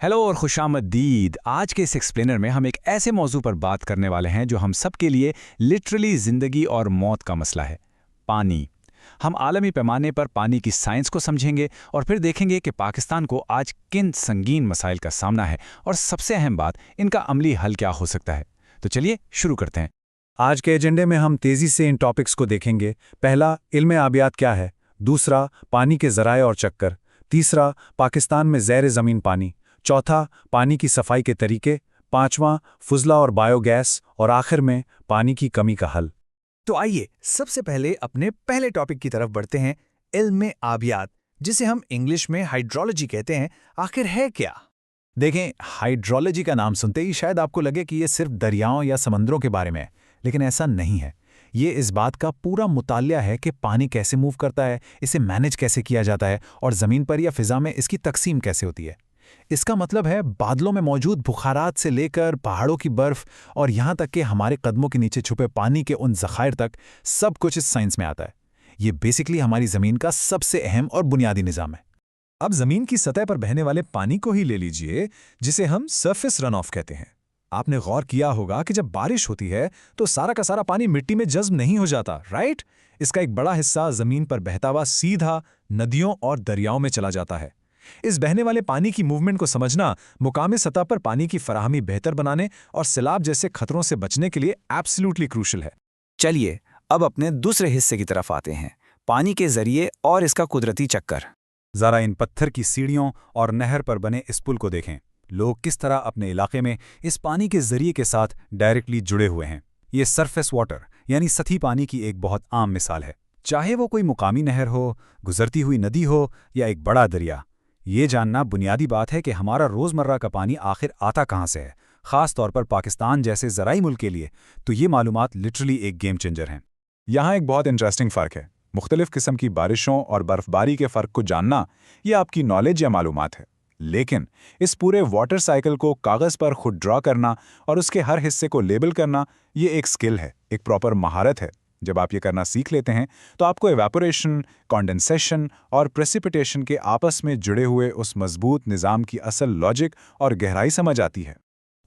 Hello और खुशामदीद। आज के इस एक्सप्लेनर में हम एक ऐसे मौजू पर बात करने वाले हैं जो हम सब के लिए लिटरली ज़िंदगी और मौत का मसला है, पानी। हम आलमी पैमाने पर पानी की साइंस को समझेंगे और फिर देखेंगे कि पाकिस्तान को आज किन संगीन मसाइल का सामना है और सबसे अहम बात, इनका अमली हल क्या हो सकता है। तो चलिए शुरू करते हैं। आज के एजेंडे में हम तेजी से इन टॉपिक्स को देखेंगे। पहला, इल्म आबियात क्या है। दूसरा, पानी के ज़राए और चक्कर। तीसरा, पाकिस्तान में ज़ैर ज़मीन पानी। चौथा, पानी की सफाई के तरीके। पांचवां, फुजला और बायोगैस। और आखिर में पानी की कमी का हल। तो आइए सबसे पहले अपने पहले टॉपिक की तरफ बढ़ते हैं, इल्म आबियात, जिसे हम इंग्लिश में हाइड्रोलॉजी कहते हैं। आखिर है क्या? देखें, हाइड्रोलॉजी का नाम सुनते ही शायद आपको लगे कि ये सिर्फ दरियाओं या समंदरों के बारे में है, लेकिन ऐसा नहीं है। ये इस बात का पूरा मुतालिया है कि पानी कैसे मूव करता है, इसे मैनेज कैसे किया जाता है और ज़मीन पर या फिज़ा में इसकी तकसीम कैसे होती है। इसका मतलब है बादलों में मौजूद बुखारात से लेकर पहाड़ों की बर्फ और यहाँ तक कि हमारे कदमों के नीचे छुपे पानी के उन ज़खायर तक, सब कुछ इस साइंस में आता है। ये बेसिकली हमारी ज़मीन का सबसे अहम और बुनियादी निज़ाम है। अब जमीन की सतह पर बहने वाले पानी को ही ले लीजिए, जिसे हम सरफेस रन ऑफ कहते हैं। आपने गौर किया होगा कि जब बारिश होती है तो सारा का सारा पानी मिट्टी में जज्ब नहीं हो जाता, राइट? इसका एक बड़ा हिस्सा जमीन पर बहता हुआ सीधा नदियों और दरियाओं में चला जाता है। इस बहने वाले पानी की मूवमेंट को समझना मुकामी सतह पर पानी की फराहमी बेहतर बनाने और सैलाब जैसे खतरों से बचने के लिए एब्सोल्युटली क्रूशल है। चलिए अब अपने दूसरे हिस्से की तरफ आते हैं, पानी के जरिए और इसका कुदरती चक्कर। ज़रा इन पत्थर की सीढ़ियों और नहर पर बने इस पुल को देखें। लोग किस तरह अपने इलाके में इस पानी के जरिए के साथ डायरेक्टली जुड़े हुए हैं। ये सरफेस वाटर यानी सतही पानी की एक बहुत आम मिसाल है। चाहे वो कोई मुकामी नहर हो, गुजरती हुई नदी हो या एक बड़ा दरिया, ये जानना बुनियादी बात है कि हमारा रोज़मर्रा का पानी आखिर आता कहाँ से है। ख़ास तौर पर पाकिस्तान जैसे ज़राई मुल्क के लिए तो ये मालूमात लिटरली एक गेम चेंजर हैं। यहाँ एक बहुत इंटरेस्टिंग फ़र्क है। मुख्तलिफ़ किस्म की बारिशों और बर्फ़बारी के फ़र्क को जानना ये आपकी नॉलेज या मालूमात है, लेकिन इस पूरे वाटर साइकिल को कागज़ पर खुद ड्रा करना और उसके हर हिस्से को लेबल करना, ये एक स्किल है, एक प्रॉपर महारत है। जब आप ये करना सीख लेते हैं तो आपको एवेपोरेशन, कॉन्डेंसेशन और प्रेसिपिटेशन के आपस में जुड़े हुए उस मजबूत निज़ाम की असल लॉजिक और गहराई समझ आती है।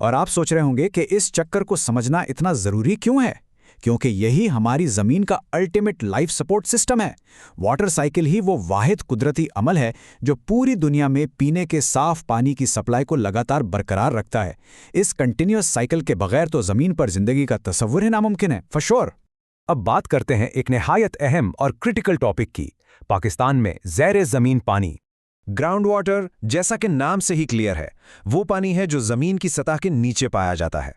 और आप सोच रहे होंगे कि इस चक्कर को समझना इतना ज़रूरी क्यों है? क्योंकि यही हमारी ज़मीन का अल्टीमेट लाइफ सपोर्ट सिस्टम है। वाटर साइकिल ही वो वाहिद कुदरती अमल है जो पूरी दुनिया में पीने के साफ पानी की सप्लाई को लगातार बरकरार रखता है। इस कंटिन्यूअस साइकिल के बगैर तो ज़मीन पर ज़िंदगी का तसव्वुर ही नामुमकिन है, फॉर श्योर। अब बात करते हैं एक निहायत अहम और क्रिटिकल टॉपिक की, पाकिस्तान में ज़ैर ज़मीन पानी। ग्राउंड वाटर, जैसा कि नाम से ही क्लियर है, वो पानी है जो ज़मीन की सतह के नीचे पाया जाता है।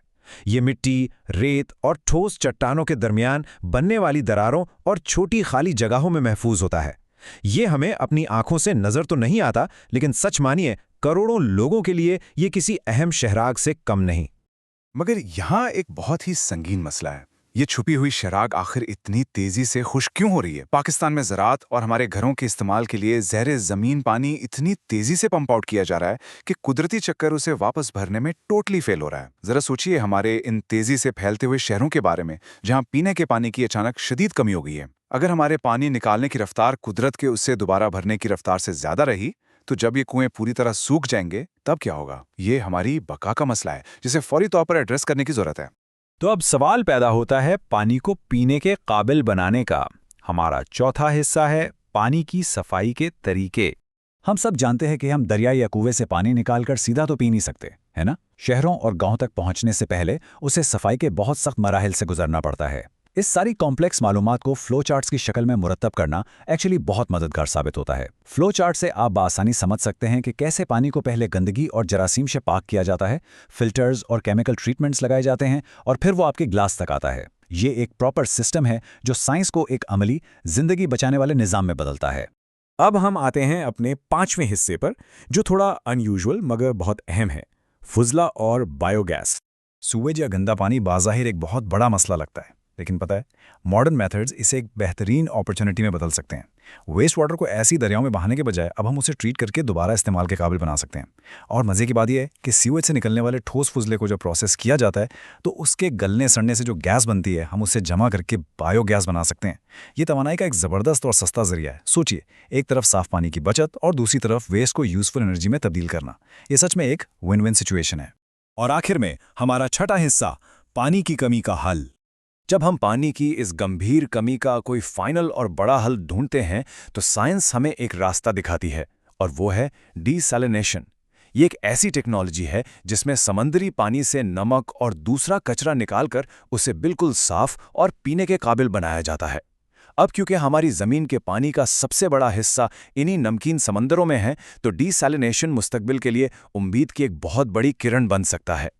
ये मिट्टी, रेत और ठोस चट्टानों के दरमियान बनने वाली दरारों और छोटी खाली जगहों में महफूज होता है। ये हमें अपनी आंखों से नज़र तो नहीं आता, लेकिन सच मानिए करोड़ों लोगों के लिए ये किसी अहम शहराग से कम नहीं। मगर यहाँ एक बहुत ही संगीन मसला है। ये छुपी हुई शराग आखिर इतनी तेजी से खुश्क क्यों हो रही है? पाकिस्तान में ज़राअत और हमारे घरों के इस्तेमाल के लिए ज़ैर ज़मीन पानी इतनी तेजी से पंप आउट किया जा रहा है कि कुदरती चक्कर उसे वापस भरने में टोटली फेल हो रहा है। ज़रा सोचिए हमारे इन तेजी से फैलते हुए शहरों के बारे में, जहाँ पीने के पानी की अचानक शदीद कमी हो गई है। अगर हमारे पानी निकालने की रफ्तार कुदरत के उससे दोबारा भरने की रफ्तार से ज़्यादा रही तो जब ये कुएं पूरी तरह सूख जाएंगे तब क्या होगा? ये हमारी बका का मसला है जिसे फौरी तौर पर एड्रेस करने की ज़रूरत है। तो अब सवाल पैदा होता है पानी को पीने के काबिल बनाने का। हमारा चौथा हिस्सा है पानी की सफाई के तरीके। हम सब जानते हैं कि हम दरिया या कुएं से पानी निकालकर सीधा तो पी नहीं सकते, है ना? शहरों और गांव तक पहुंचने से पहले उसे सफाई के बहुत सख्त मराहिल से गुजरना पड़ता है। इस सारी कॉम्प्लेक्स मालूमात को फ्लो चार्ट्स की शक्ल में मुरतब करना एक्चुअली बहुत मददगार साबित होता है। फ्लो चार्ट से आप बआसानी समझ सकते हैं कि कैसे पानी को पहले गंदगी और जरासीम से पाक किया जाता है, फिल्टर्स और केमिकल ट्रीटमेंट्स लगाए जाते हैं और फिर वो आपके ग्लास तक आता है। ये एक प्रॉपर सिस्टम है जो साइंस को एक अमली, जिंदगी बचाने वाले निज़ाम में बदलता है। अब हम आते हैं अपने पांचवें हिस्से पर, जो थोड़ा अनयूजुअल मगर बहुत अहम है, फुजला और बायोगैस। सूवेज या गंदा पानी बाज़ाहिर एक बहुत बड़ा मसला लगता है, लेकिन पता है, मॉडर्न मेथड्स इसे एक बेहतरीन अपॉर्चुनिटी में बदल सकते हैं। वेस्ट वाटर को ऐसी दरियाओं में बहाने के बजाय अब हम उसे ट्रीट करके दोबारा इस्तेमाल के काबिल बना सकते हैं। और मज़े की बात यह है कि सीवेज से निकलने वाले ठोस फुजले को जब प्रोसेस किया जाता है तो उसके गलने सड़ने से जो गैस बनती है, हम उसे जमा करके बायोगैस बना सकते हैं। ये तवानाई का एक ज़बरदस्त और सस्ता जरिया है। सोचिए, एक तरफ साफ पानी की बचत और दूसरी तरफ वेस्ट को यूजफुल एनर्जी में तब्दील करना। ये सच में एक विन विन सिचुएशन है। और आखिर में हमारा छठा हिस्सा, पानी की कमी का हल। जब हम पानी की इस गंभीर कमी का कोई फाइनल और बड़ा हल ढूंढते हैं तो साइंस हमें एक रास्ता दिखाती है, और वो है डीसैलिनेशन। ये एक ऐसी टेक्नोलॉजी है जिसमें समंदरी पानी से नमक और दूसरा कचरा निकालकर उसे बिल्कुल साफ और पीने के काबिल बनाया जाता है। अब क्योंकि हमारी ज़मीन के पानी का सबसे बड़ा हिस्सा इन्हीं नमकीन समंदरों में है, तो डीसैलिनेशन मुस्तकबिल के लिए उम्मीद की एक बहुत बड़ी किरण बन सकता है।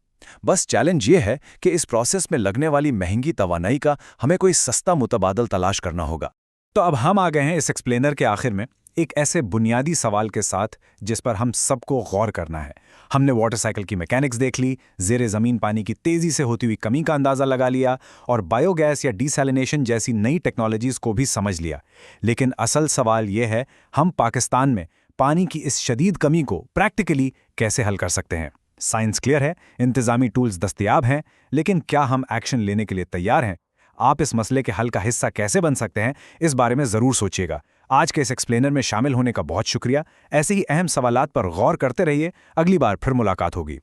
बस चैलेंज ये है कि इस प्रोसेस में लगने वाली महंगी तवानाई का हमें कोई सस्ता मुतबादल तलाश करना होगा। तो अब हम आ गए हैं इस एक्सप्लेनर के आखिर में, एक ऐसे बुनियादी सवाल के साथ जिस पर हम सबको गौर करना है। हमने वाटर साइकिल की मैकेनिक्स देख ली, ज़ेरे ज़मीन पानी की तेज़ी से होती हुई कमी का अंदाज़ा लगा लिया और बायोगैस या डीसैलिनेशन जैसी नई टेक्नोलॉजीज़ को भी समझ लिया। लेकिन असल सवाल यह है, हम पाकिस्तान में पानी की इस शदीद कमी को प्रैक्टिकली कैसे हल कर सकते हैं? साइंस क्लियर है, इंतज़ामी टूल्स दस्तयाब हैं, लेकिन क्या हम एक्शन लेने के लिए तैयार हैं? आप इस मसले के हल का हिस्सा कैसे बन सकते हैं, इस बारे में ज़रूर सोचिएगा। आज के इस एक्सप्लेनर में शामिल होने का बहुत शुक्रिया। ऐसे ही अहम सवालात पर गौर करते रहिए। अगली बार फिर मुलाकात होगी।